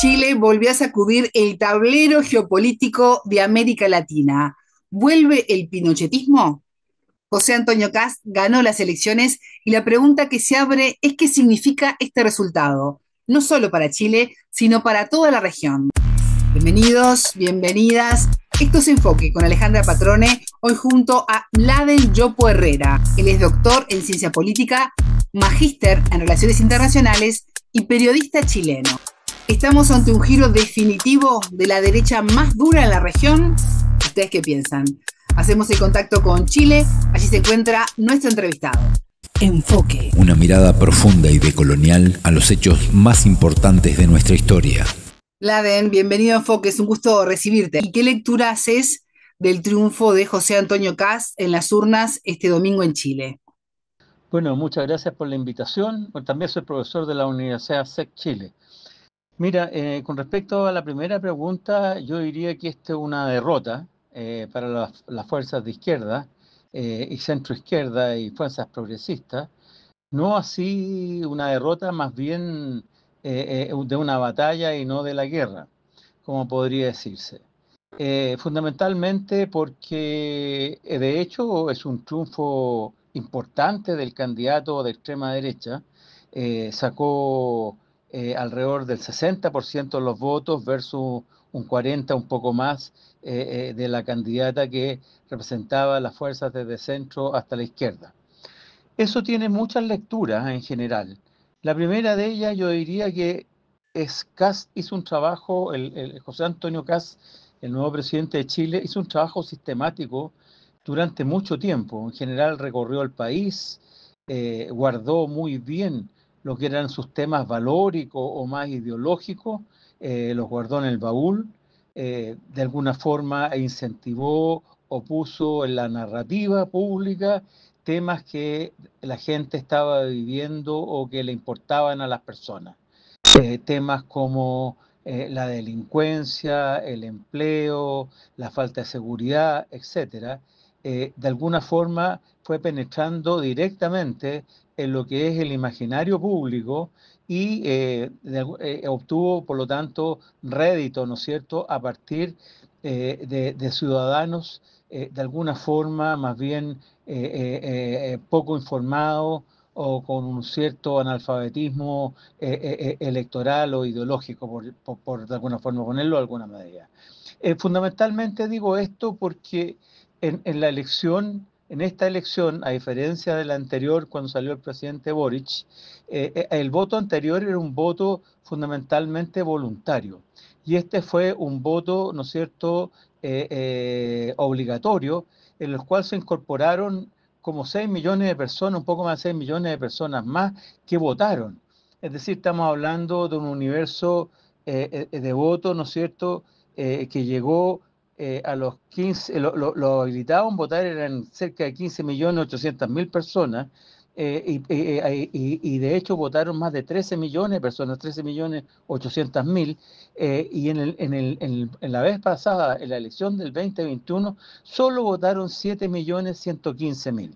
Chile volvió a sacudir el tablero geopolítico de América Latina. ¿Vuelve el pinochetismo? José Antonio Kast ganó las elecciones y la pregunta que se abre es qué significa este resultado, no solo para Chile, sino para toda la región. Bienvenidos, bienvenidas. Esto es Enfoque con Alejandra Patrone, hoy junto a Mladen Yopo Herrera. Él es doctor en ciencia política, magíster en relaciones internacionales y periodista chileno. ¿Estamos ante un giro definitivo de la derecha más dura en la región? ¿Ustedes qué piensan? Hacemos el contacto con Chile, allí se encuentra nuestro entrevistado. Enfoque. Una mirada profunda y decolonial a los hechos más importantes de nuestra historia. Mladen, bienvenido a Enfoque, es un gusto recibirte. ¿Y qué lectura haces del triunfo de José Antonio Kast en las urnas este domingo en Chile? Bueno, muchas gracias por la invitación. También soy profesor de la Universidad SEC Chile. Mira, con respecto a la primera pregunta, yo diría que esta es una derrota para las fuerzas de izquierda y centroizquierda y fuerzas progresistas. No así una derrota, más bien de una batalla y no de la guerra, como podría decirse. Fundamentalmente porque de hecho es un triunfo importante del candidato de extrema derecha. Sacó alrededor del 60% de los votos versus un 40%, un poco más, de la candidata que representaba las fuerzas desde centro hasta la izquierda. Eso tiene muchas lecturas en general. La primera de ellas yo diría que Kast hizo un trabajo, José Antonio Kast, el nuevo presidente de Chile, hizo un trabajo sistemático durante mucho tiempo. En general recorrió el país, guardó muy bien lo que eran sus temas valóricos o más ideológicos, los guardó en el baúl, de alguna forma incentivó o puso en la narrativa pública temas que la gente estaba viviendo o que le importaban a las personas. Temas como la delincuencia, el empleo, la falta de seguridad, etcétera, de alguna forma fue penetrando directamente en lo que es el imaginario público y obtuvo, por lo tanto, rédito, ¿no es cierto?, a partir de ciudadanos de alguna forma más bien poco informados o con un cierto analfabetismo electoral o ideológico, por de alguna forma ponerlo de alguna manera. Fundamentalmente digo esto porque en la elección, en esta elección, a diferencia de la anterior cuando salió el presidente Boric, el voto anterior era un voto fundamentalmente voluntario y este fue un voto, ¿no es cierto?, obligatorio, en los cuales se incorporaron como 6 millones de personas, un poco más de 6 millones de personas más que votaron. Es decir, estamos hablando de un universo de votos, ¿no es cierto?, que llegó a los 15, lo habilitados a votar eran cerca de 15.800.000 personas, y de hecho votaron más de 13 millones de personas, 13.800.000, y en la vez pasada, en la elección del 2021, solo votaron 7.115.000.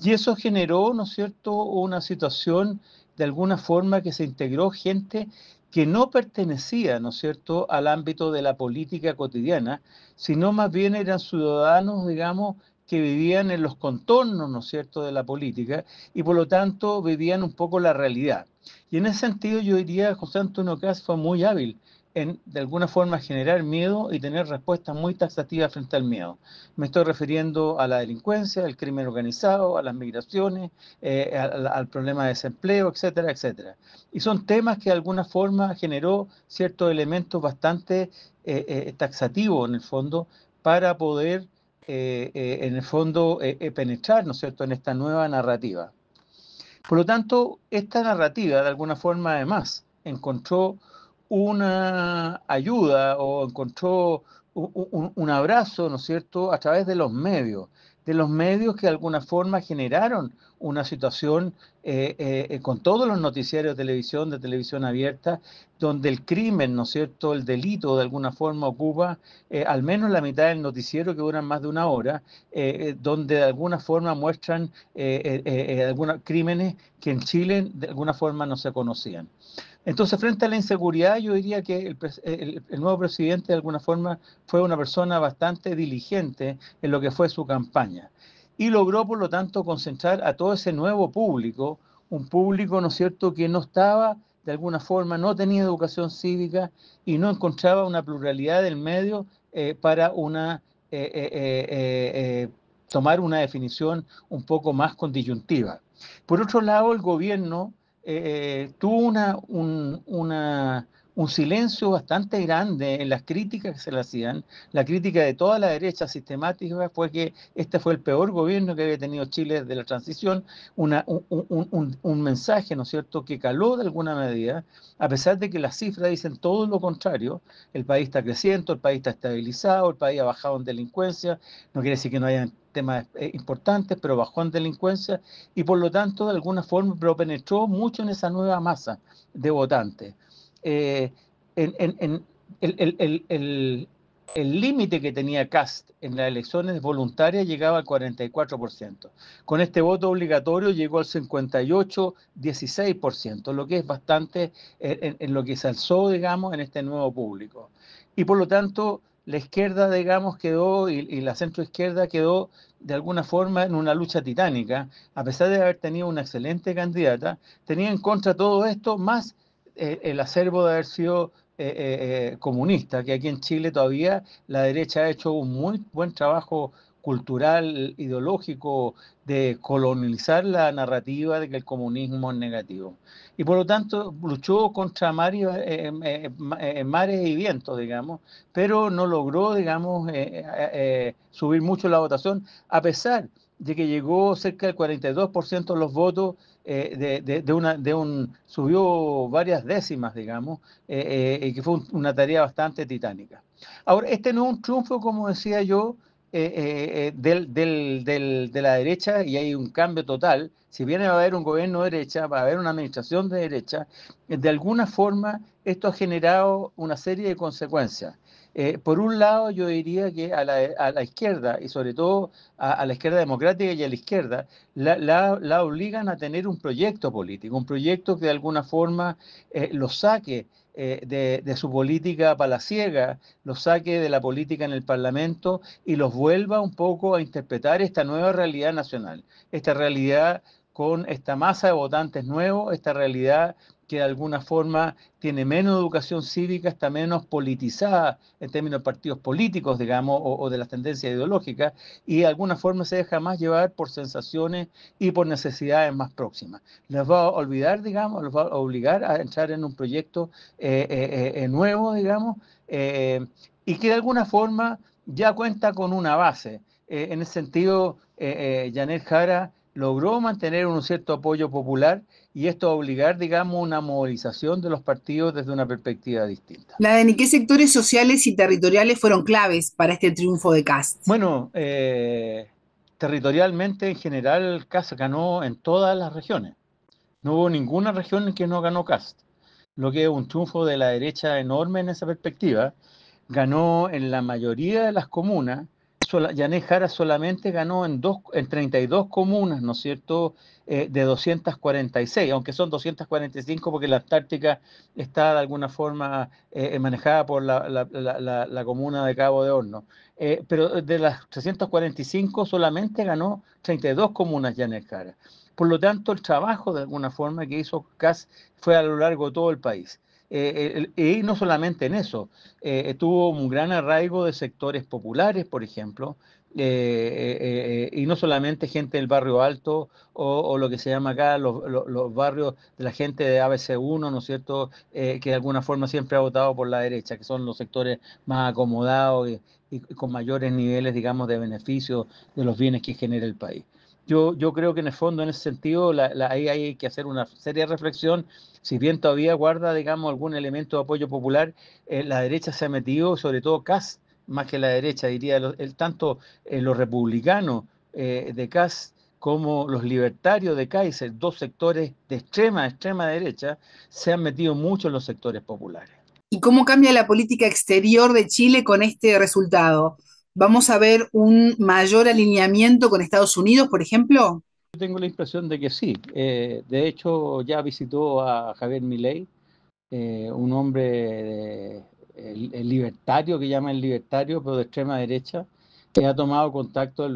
Y eso generó, ¿no es cierto?, una situación de alguna forma que se integró gente que no pertenecía, ¿no es cierto?, al ámbito de la política cotidiana, sino más bien eran ciudadanos, digamos, que vivían en los contornos, ¿no es cierto?, de la política y por lo tanto vivían un poco la realidad. Y en ese sentido yo diría que José Antonio Kast fue muy hábil en, de alguna forma, generar miedo y tener respuestas muy taxativas frente al miedo. Me estoy refiriendo a la delincuencia, al crimen organizado, a las migraciones, al problema de desempleo, etcétera, etcétera. Y son temas que de alguna forma generó ciertos elementos bastante taxativos en el fondo para poder en el fondo penetrar, ¿no es cierto?, en esta nueva narrativa. Por lo tanto, esta narrativa de alguna forma además encontró una ayuda o encontró un abrazo, ¿no es cierto?, a través de los medios que de alguna forma generaron una situación con todos los noticiarios de televisión abierta, donde el crimen, ¿no es cierto?, el delito de alguna forma ocupa al menos la mitad del noticiero, que duran más de una hora, donde de alguna forma muestran algunos crímenes que en Chile de alguna forma no se conocían. Entonces, frente a la inseguridad, yo diría que el nuevo presidente de alguna forma fue una persona bastante diligente en lo que fue su campaña y logró, por lo tanto, concentrar a todo ese nuevo público, un público, ¿no es cierto?, que no estaba, de alguna forma, no tenía educación cívica y no encontraba una pluralidad del medio para eh, eh, eh, eh, tomar una definición un poco más con disyuntiva. Por otro lado, el gobierno tuvo un silencio bastante grande en las críticas que se le hacían. La crítica de toda la derecha sistemática fue que este fue el peor gobierno que había tenido Chile desde la transición, un mensaje, ¿no es cierto?, que caló de alguna medida, a pesar de que las cifras dicen todo lo contrario. El país está creciendo, el país está estabilizado, el país ha bajado en delincuencia, no quiere decir que no haya temas importantes, pero bajó en delincuencia y por lo tanto de alguna forma pero penetró mucho en esa nueva masa de votantes. Eh, en el límite que tenía Kast en las elecciones voluntarias llegaba al 44%. Con este voto obligatorio llegó al 58-16%, lo que es bastante en lo que se alzó, digamos, en este nuevo público. Y por lo tanto, la izquierda, digamos, quedó, y la centroizquierda quedó de alguna forma en una lucha titánica, a pesar de haber tenido una excelente candidata, tenía en contra todo esto, más el acervo de haber sido comunista, que aquí en Chile todavía la derecha ha hecho un muy buen trabajo cultural, ideológico, de colonizar la narrativa de que el comunismo es negativo. Y por lo tanto luchó contra mares y vientos, digamos, pero no logró, digamos, subir mucho la votación, a pesar de que llegó cerca del 42% de los votos, subió varias décimas, digamos, que fue una tarea bastante titánica. Ahora, este no es un triunfo, como decía yo, de la derecha, y hay un cambio total. Si bien va a haber un gobierno de derecha, va a haber una administración de derecha, de alguna forma esto ha generado una serie de consecuencias. Por un lado, yo diría que a la izquierda, y sobre todo a la izquierda democrática y a la izquierda, la obligan a tener un proyecto político, un proyecto que de alguna forma lo saque de su política palaciega, los saque de la política en el Parlamento y los vuelva un poco a interpretar esta nueva realidad nacional, esta realidad con esta masa de votantes nuevos, esta realidad que de alguna forma tiene menos educación cívica, está menos politizada en términos de partidos políticos, digamos, o de las tendencias ideológicas, y de alguna forma se deja más llevar por sensaciones y por necesidades más próximas. Les va a olvidar, digamos, los va a obligar a entrar en un proyecto nuevo, digamos, y que de alguna forma ya cuenta con una base. En ese sentido, Janet Jara logró mantener un cierto apoyo popular y esto va a obligar, digamos, una movilización de los partidos desde una perspectiva distinta. Laden, ¿y qué sectores sociales y territoriales fueron claves para este triunfo de Cast? Bueno, territorialmente en general Kast ganó en todas las regiones. No hubo ninguna región en que no ganó Kast, lo que es un triunfo de la derecha enorme en esa perspectiva. Ganó en la mayoría de las comunas. Yané Jara solamente ganó en 32 comunas, ¿no es cierto?, de 246, aunque son 245 porque la Antártica está de alguna forma manejada por la comuna de Cabo de Horno. Pero de las 345 solamente ganó 32 comunas Yané Jara. Por lo tanto, el trabajo de alguna forma que hizo CAS fue a lo largo de todo el país. Y no solamente en eso, tuvo un gran arraigo de sectores populares, por ejemplo, y no solamente gente del barrio alto o lo que se llama acá los barrios de la gente de ABC1, ¿no es cierto?, que de alguna forma siempre ha votado por la derecha, que son los sectores más acomodados y con mayores niveles, digamos, de beneficio de los bienes que genera el país. Yo creo que en el fondo, en ese sentido, ahí hay que hacer una seria reflexión. Si bien todavía guarda, digamos, algún elemento de apoyo popular, la derecha se ha metido, sobre todo Kast, más que la derecha, diría, tanto los republicanos de Kast como los libertarios de Kaiser, dos sectores de extrema derecha, se han metido mucho en los sectores populares. ¿Y cómo cambia la política exterior de Chile con este resultado? ¿Vamos a ver un mayor alineamiento con Estados Unidos, por ejemplo? Yo tengo la impresión de que sí. De hecho, ya visitó a Javier Milei un hombre el libertario, que llaman el libertario, pero de extrema derecha, que ha tomado contacto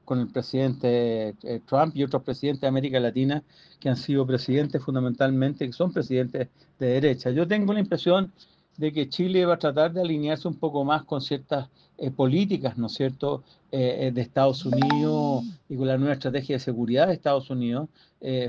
con el presidente Trump y otros presidentes de América Latina que han sido presidentes fundamentalmente, que son presidentes de derecha. Yo tengo la impresión de que Chile va a tratar de alinearse un poco más con ciertas políticas, ¿no es cierto?, de Estados Unidos y con la nueva estrategia de seguridad de Estados Unidos,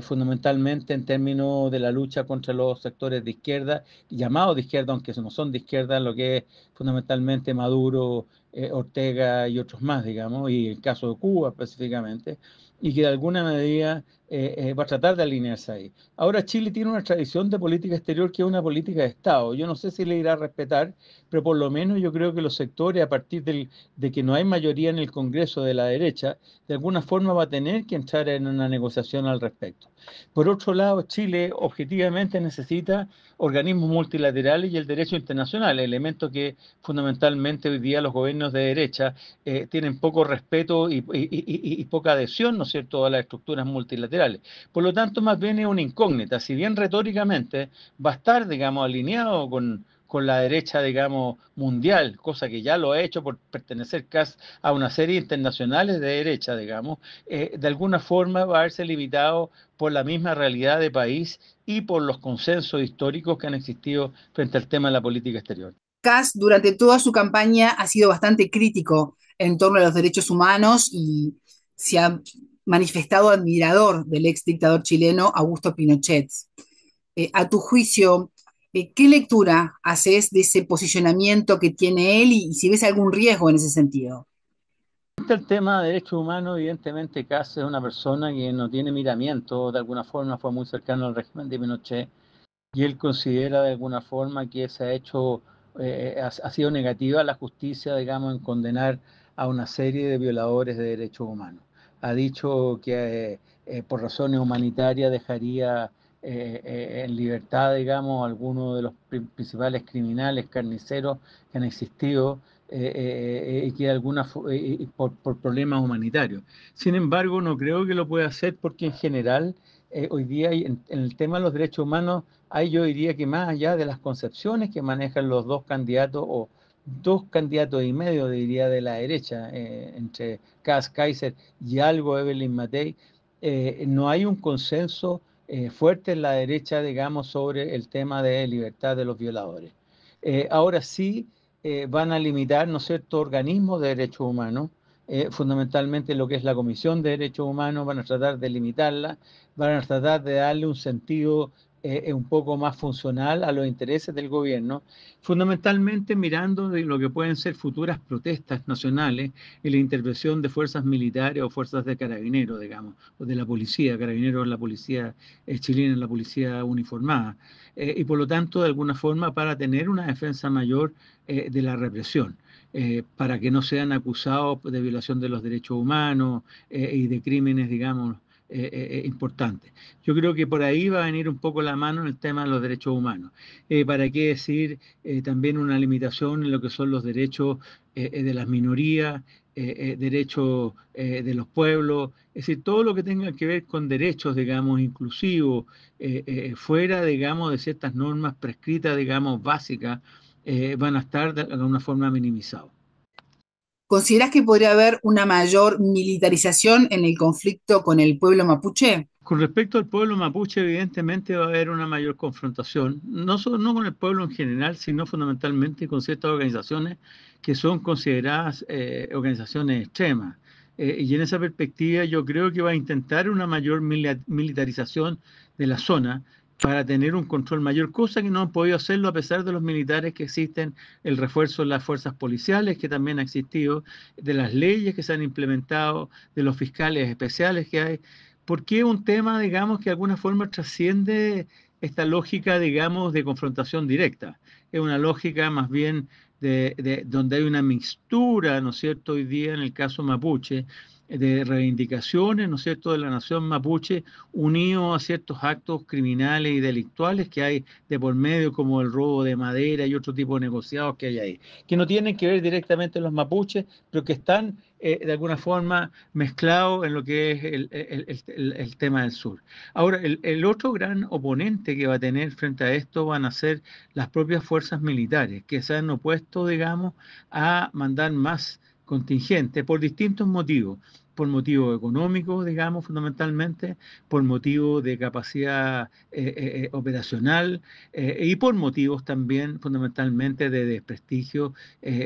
fundamentalmente en términos de la lucha contra los sectores de izquierda, llamados de izquierda, aunque no son de izquierda, lo que es fundamentalmente Maduro, Ortega y otros más, digamos, y el caso de Cuba específicamente, y que de alguna medida va a tratar de alinearse ahí. Ahora Chile tiene una tradición de política exterior que es una política de Estado. Yo no sé si le irá a respetar, pero por lo menos yo creo que los sectores, a partir de que no hay mayoría en el Congreso de la derecha, de alguna forma va a tener que entrar en una negociación al respecto. Por otro lado, Chile objetivamente necesita organismos multilaterales y el derecho internacional, elementos que fundamentalmente hoy día los gobiernos de derecha tienen poco respeto y poca adhesión, ¿no es cierto?, a las estructuras multilaterales. Por lo tanto, más bien es una incógnita. Si bien retóricamente va a estar, digamos, alineado con la derecha, digamos, mundial, cosa que ya lo ha hecho por pertenecer casi a una serie internacionales de derecha, digamos, de alguna forma va a verse limitado por la misma realidad de país y por los consensos históricos que han existido frente al tema de la política exterior. Kass durante toda su campaña ha sido bastante crítico en torno a los derechos humanos y se ha manifestado admirador del ex dictador chileno Augusto Pinochet. A tu juicio, ¿qué lectura haces de ese posicionamiento que tiene él y si ves algún riesgo en ese sentido? El tema de derechos humanos, evidentemente Kass es una persona que no tiene miramiento, de alguna forma fue muy cercano al régimen de Pinochet y él considera de alguna forma que se ha hecho, ha sido negativa la justicia, digamos, en condenar a una serie de violadores de derechos humanos. Ha dicho que por razones humanitarias dejaría en libertad, digamos, algunos de los principales criminales carniceros que han existido y que por problemas humanitarios. Sin embargo, no creo que lo pueda hacer porque en general hoy día en el tema de los derechos humanos ahí yo diría que más allá de las concepciones que manejan los dos candidatos o dos candidatos y medio, diría, de la derecha, entre Kass, Kaiser y algo Evelyn Matei, no hay un consenso fuerte en la derecha, digamos, sobre el tema de libertad de los violadores. Ahora sí van a limitar, ¿no es cierto?, organismos de derechos humanos, fundamentalmente lo que es la Comisión de Derechos Humanos, van a tratar de limitarla, van a tratar de darle un sentido un poco más funcional a los intereses del gobierno, fundamentalmente mirando de lo que pueden ser futuras protestas nacionales y la intervención de fuerzas militares o fuerzas de carabineros, digamos, o de la policía, carabineros la policía chilena, la policía uniformada, y por lo tanto, de alguna forma, para tener una defensa mayor de la represión. Para que no sean acusados de violación de los derechos humanos y de crímenes, digamos, importantes. Yo creo que por ahí va a venir un poco la mano en el tema de los derechos humanos. ¿Para qué decir también una limitación en lo que son los derechos de las minorías, derechos de los pueblos? Es decir, todo lo que tenga que ver con derechos, digamos, inclusivos, fuera, digamos, de ciertas normas prescritas, digamos, básicas, van a estar de alguna forma minimizados. ¿Consideras que podría haber una mayor militarización en el conflicto con el pueblo mapuche? Con respecto al pueblo mapuche, evidentemente va a haber una mayor confrontación, no con el pueblo en general, sino fundamentalmente con ciertas organizaciones que son consideradas organizaciones extremas. Y en esa perspectiva yo creo que va a intentar una mayor militarización de la zona para tener un control mayor, cosa que no han podido hacerlo a pesar de los militares que existen, el refuerzo de las fuerzas policiales que también ha existido, de las leyes que se han implementado, de los fiscales especiales que hay. Porque es un tema, digamos, que de alguna forma trasciende esta lógica, digamos, de confrontación directa. Es una lógica más bien donde hay una mixtura, ¿no es cierto?, hoy día en el caso mapuche, de reivindicaciones, ¿no es cierto?, de la nación mapuche, unido a ciertos actos criminales y delictuales que hay de por medio, como el robo de madera y otro tipo de negociados que hay ahí, que no tienen que ver directamente con los mapuches, pero que están de alguna forma mezclados en lo que es el tema del sur. Ahora, el otro gran oponente que va a tener frente a esto van a ser las propias fuerzas militares, que se han opuesto, digamos, a mandar más contingentes por distintos motivos, por motivos económicos, digamos, fundamentalmente, por motivos de capacidad operacional y por motivos también fundamentalmente de desprestigio,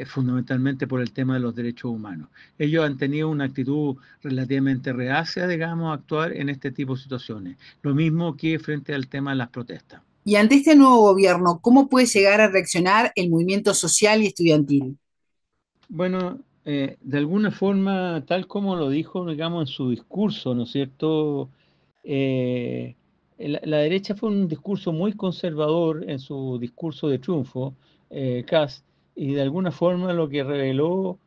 fundamentalmente por el tema de los derechos humanos. Ellos han tenido una actitud relativamente reacia, digamos, a actuar en este tipo de situaciones. Lo mismo que frente al tema de las protestas. Y ante este nuevo gobierno, ¿cómo puede llegar a reaccionar el movimiento social y estudiantil? Bueno, de alguna forma, tal como lo dijo, digamos, en su discurso, ¿no es cierto? Eh, la derecha fue un discurso muy conservador en su discurso de triunfo, Kast, y de alguna forma lo que reveló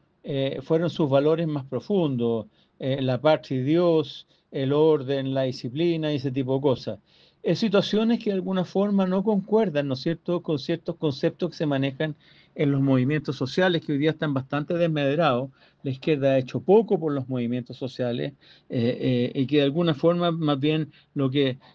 fueron sus valores más profundos, la patria y Dios, el orden, la disciplina y ese tipo de cosas. Situaciones que de alguna forma no concuerdan, ¿no es cierto?, con ciertos conceptos que se manejan en los movimientos sociales que hoy día están bastante desmedrados. La izquierda ha hecho poco por los movimientos sociales y que de alguna forma más bien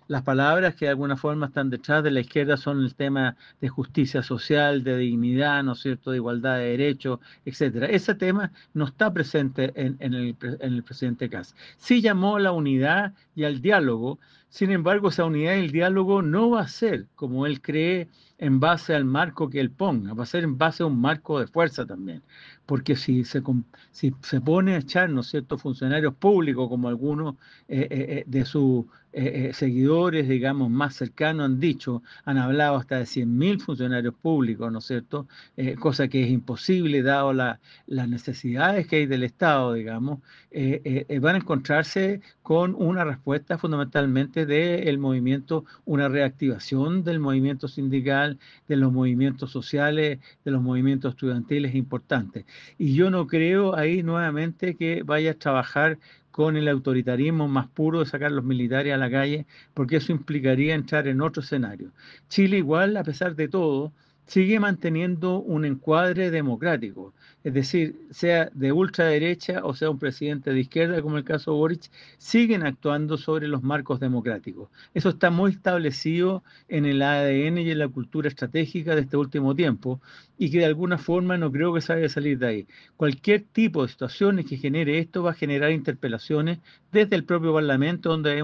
las palabras que de alguna forma están detrás de la izquierda son el tema de justicia social, de dignidad, ¿no es cierto?, de igualdad de derechos, etcétera. Ese tema no está presente en el presidente Kast. Sí llamó a la unidad y al diálogo. Sin embargo, esa unidad y el diálogo no va a ser, como él cree, en base al marco que él ponga, va a ser en base a un marco de fuerza también, porque si se pone a echar, ¿no es cierto?, funcionarios públicos, como algunos de sus seguidores, digamos, más cercanos han dicho, han hablado hasta de 100.000 funcionarios públicos, ¿no es cierto?, cosa que es imposible dado las necesidades que hay del Estado, digamos, van a encontrarse con una respuesta fundamentalmente del movimiento, una reactivación del movimiento sindical, de los movimientos sociales, de los movimientos estudiantiles importantes. Y yo no creo ahí nuevamente que vaya a trabajar con el autoritarismo más puro de sacar los militares a la calle, porque eso implicaría entrar en otro escenario. Chile igual, a pesar de todo, sigue manteniendo un encuadre democrático, es decir, sea de ultraderecha o sea un presidente de izquierda, como el caso Boric, siguen actuando sobre los marcos democráticos. Eso está muy establecido en el ADN y en la cultura estratégica de este último tiempo, y que de alguna forma no creo que se vaya a salir de ahí. Cualquier tipo de situaciones que genere esto va a generar interpelaciones desde el propio Parlamento, donde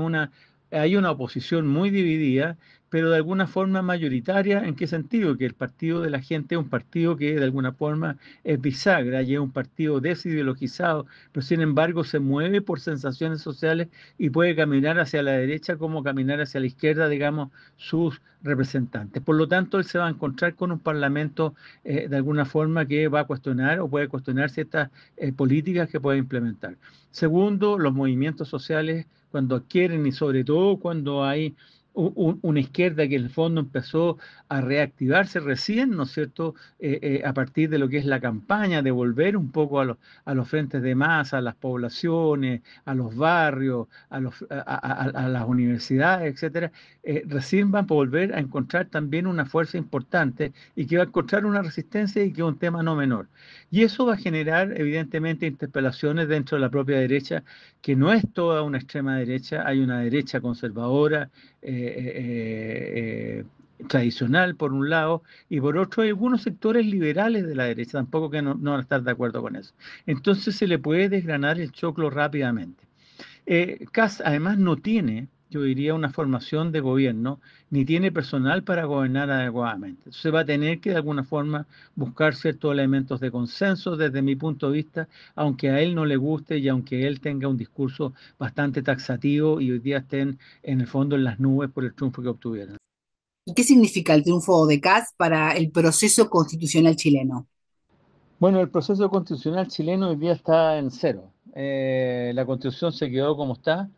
hay una oposición muy dividida, pero de alguna forma mayoritaria. ¿En qué sentido? Que el partido de la gente es un partido que de alguna forma es bisagra y es un partido desideologizado, pero sin embargo se mueve por sensaciones sociales y puede caminar hacia la derecha como caminar hacia la izquierda, digamos, sus representantes. Por lo tanto, él se va a encontrar con un parlamento de alguna forma que va a cuestionar o puede cuestionar ciertas políticas que puede implementar. Segundo, los movimientos sociales cuando adquieren y sobre todo cuando hay una izquierda que en el fondo empezó a reactivarse recién, ¿no es cierto?, a partir de lo que es la campaña, de volver un poco a los frentes de masa, a las poblaciones, a los barrios, a las universidades, etcétera, recién van a volver a encontrar también una fuerza importante y que va a encontrar una resistencia y que es un tema no menor. Y eso va a generar, evidentemente, interpelaciones dentro de la propia derecha, que no es toda una extrema derecha, hay una derecha conservadora, tradicional por un lado, y por otro hay algunos sectores liberales de la derecha, tampoco que no van a estar de acuerdo con eso. Entonces se le puede desgranar el choclo rápidamente. Kast además no tiene, yo diría, una formación de gobierno, ni tiene personal para gobernar adecuadamente. Entonces va a tener que de alguna forma buscar ciertos elementos de consenso desde mi punto de vista, aunque a él no le guste y aunque él tenga un discurso bastante taxativo y hoy día estén en el fondo en las nubes por el triunfo que obtuvieron. ¿Y qué significa el triunfo de Kast para el proceso constitucional chileno? Bueno, el proceso constitucional chileno hoy día está en cero. La constitución se quedó como está.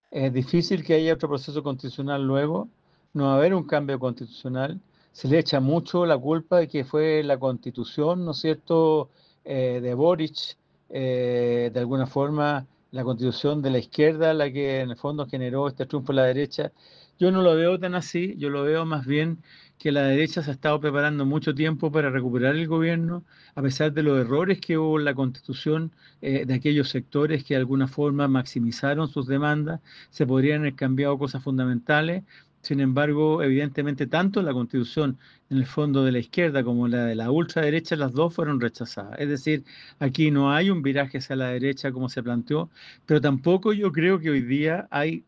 Es difícil que haya otro proceso constitucional luego. No va a haber un cambio constitucional. Se le echa mucho la culpa de que fue la constitución, ¿no es cierto?, de Boric, de alguna forma la constitución de la izquierda la que en el fondo generó este triunfo de la derecha. Yo no lo veo tan así, yo lo veo más bien que la derecha se ha estado preparando mucho tiempo para recuperar el gobierno, a pesar de los errores que hubo en la constitución, de aquellos sectores que de alguna forma maximizaron sus demandas, se podrían haber cambiado cosas fundamentales. Sin embargo, evidentemente, tanto la constitución en el fondo de la izquierda como la de la ultraderecha, las dos fueron rechazadas. Es decir, aquí no hay un viraje hacia la derecha como se planteó, pero tampoco yo creo que hoy día hay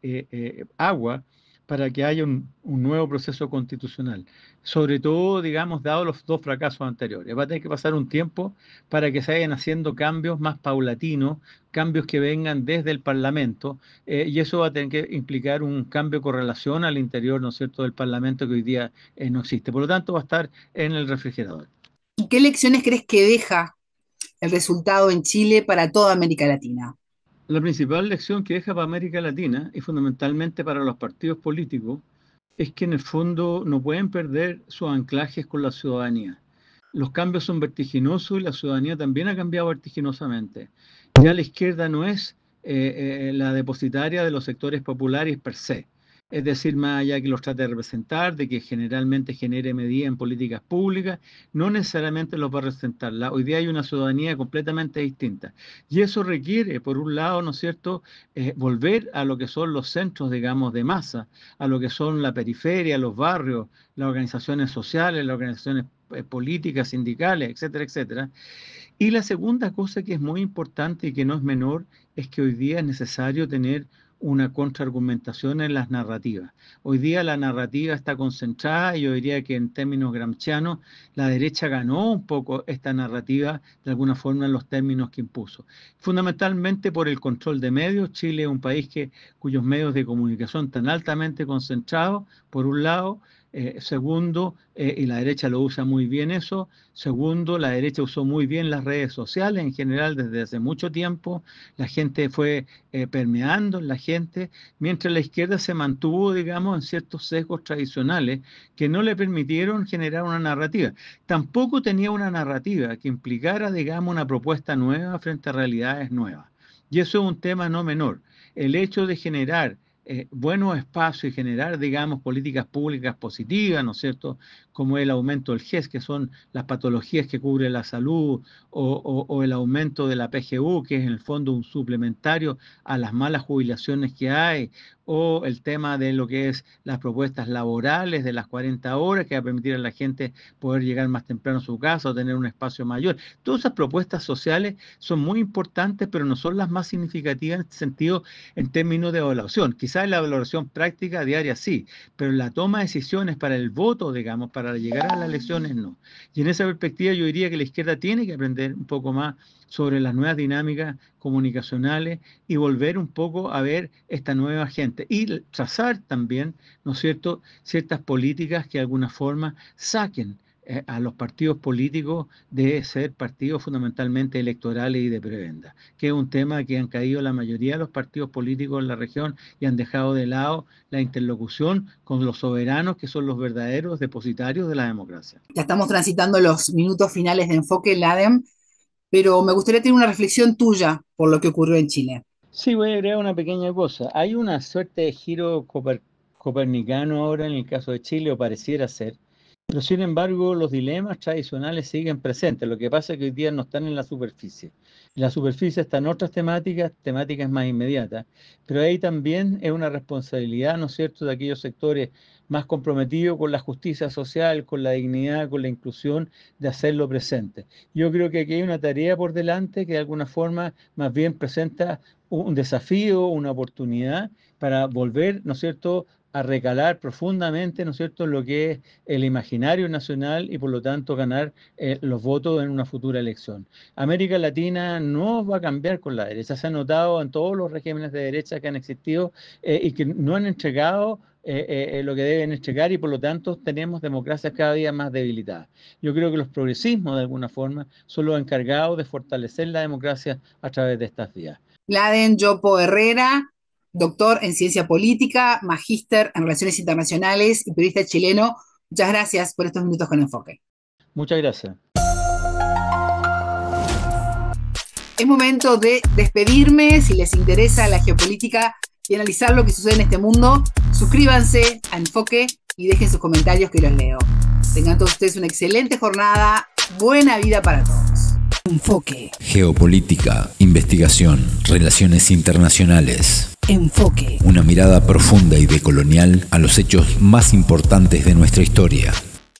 agua para que haya un nuevo proceso constitucional. Sobre todo, digamos, dado los dos fracasos anteriores. Va a tener que pasar un tiempo para que se vayan haciendo cambios más paulatinos, cambios que vengan desde el Parlamento, y eso va a tener que implicar un cambio de correlación al interior, ¿no es cierto?, del Parlamento que hoy día no existe. Por lo tanto, va a estar en el refrigerador. ¿Y qué lecciones crees que deja el resultado en Chile para toda América Latina? La principal lección que deja para América Latina y fundamentalmente para los partidos políticos es que en el fondo no pueden perder sus anclajes con la ciudadanía. Los cambios son vertiginosos y la ciudadanía también ha cambiado vertiginosamente. Ya la izquierda no es la depositaria de los sectores populares per se. Es decir, más allá que los trate de representar, de que generalmente genere medidas en políticas públicas, no necesariamente los va a representar. Hoy día hay una ciudadanía completamente distinta. Y eso requiere, por un lado, ¿no es cierto?, volver a lo que son los centros, digamos, de masa, a lo que son la periferia, los barrios, las organizaciones sociales, las organizaciones políticas, sindicales, etcétera, etcétera. Y la segunda cosa que es muy importante y que no es menor es que hoy día es necesario tener una contraargumentación en las narrativas. Hoy día la narrativa está concentrada y yo diría que en términos gramscianos la derecha ganó un poco esta narrativa de alguna forma en los términos que impuso. Fundamentalmente por el control de medios. Chile es un país cuyos medios de comunicación están altamente concentrados, por un lado. Segundo, y la derecha lo usa muy bien eso. Segundo, la derecha usó muy bien las redes sociales en general desde hace mucho tiempo. La gente fue permeando en la gente, mientras la izquierda se mantuvo, digamos, en ciertos sesgos tradicionales que no le permitieron generar una narrativa. Tampoco tenía una narrativa que implicara, digamos, una propuesta nueva frente a realidades nuevas. Y eso es un tema no menor. El hecho de generar buenos espacios y generar, digamos, políticas públicas positivas, ¿no es cierto?, como el aumento del GES, que son las patologías que cubre la salud, o el aumento de la PGU, que es en el fondo un suplementario a las malas jubilaciones que hay, o el tema de lo que es las propuestas laborales de las 40 horas, que va a permitir a la gente poder llegar más temprano a su casa o tener un espacio mayor. Todas esas propuestas sociales son muy importantes, pero no son las más significativas en este sentido en términos de evaluación. Quizás la valoración práctica diaria sí, pero la toma de decisiones para el voto, digamos, para llegar a las elecciones no. Y en esa perspectiva yo diría que la izquierda tiene que aprender un poco más sobre las nuevas dinámicas comunicacionales y volver un poco a ver esta nueva gente y trazar también, ¿no es cierto?, ciertas políticas que de alguna forma saquen a los partidos políticos de ser partidos fundamentalmente electorales y de prebenda, que es un tema que han caído la mayoría de los partidos políticos en la región y han dejado de lado la interlocución con los soberanos, que son los verdaderos depositarios de la democracia. Ya estamos transitando los minutos finales de Enfoque, Ladem, pero me gustaría tener una reflexión tuya por lo que ocurrió en Chile. Sí, voy a agregar una pequeña cosa. Hay una suerte de giro copernicano ahora en el caso de Chile, o pareciera ser, pero sin embargo los dilemas tradicionales siguen presentes. Lo que pasa es que hoy día no están en la superficie. En la superficie están otras temáticas, temáticas más inmediatas, pero ahí también es una responsabilidad, ¿no es cierto?, de aquellos sectores más comprometidos con la justicia social, con la dignidad, con la inclusión, de hacerlo presente. Yo creo que aquí hay una tarea por delante que de alguna forma más bien presenta un desafío, una oportunidad para volver, ¿no es cierto?, a recalar profundamente, ¿no es cierto?, en lo que es el imaginario nacional y por lo tanto ganar los votos en una futura elección. América Latina no va a cambiar con la derecha. Se ha notado en todos los regímenes de derecha que han existido y que no han entregado lo que deben entregar, y por lo tanto tenemos democracias cada día más debilitadas. Yo creo que los progresismos de alguna forma son los encargados de fortalecer la democracia a través de estas vías. Laden Yopo Herrera, doctor en ciencia política, magíster en relaciones internacionales y periodista chileno. Muchas gracias por estos minutos con Enfoque. Muchas gracias. Es momento de despedirme. Si les interesa la geopolítica y analizar lo que sucede en este mundo, suscríbanse a Enfoque y dejen sus comentarios que los leo. Tengan todos ustedes una excelente jornada. Buena vida para todos. Enfoque. Geopolítica, investigación, relaciones internacionales. Enfoque. Una mirada profunda y decolonial a los hechos más importantes de nuestra historia.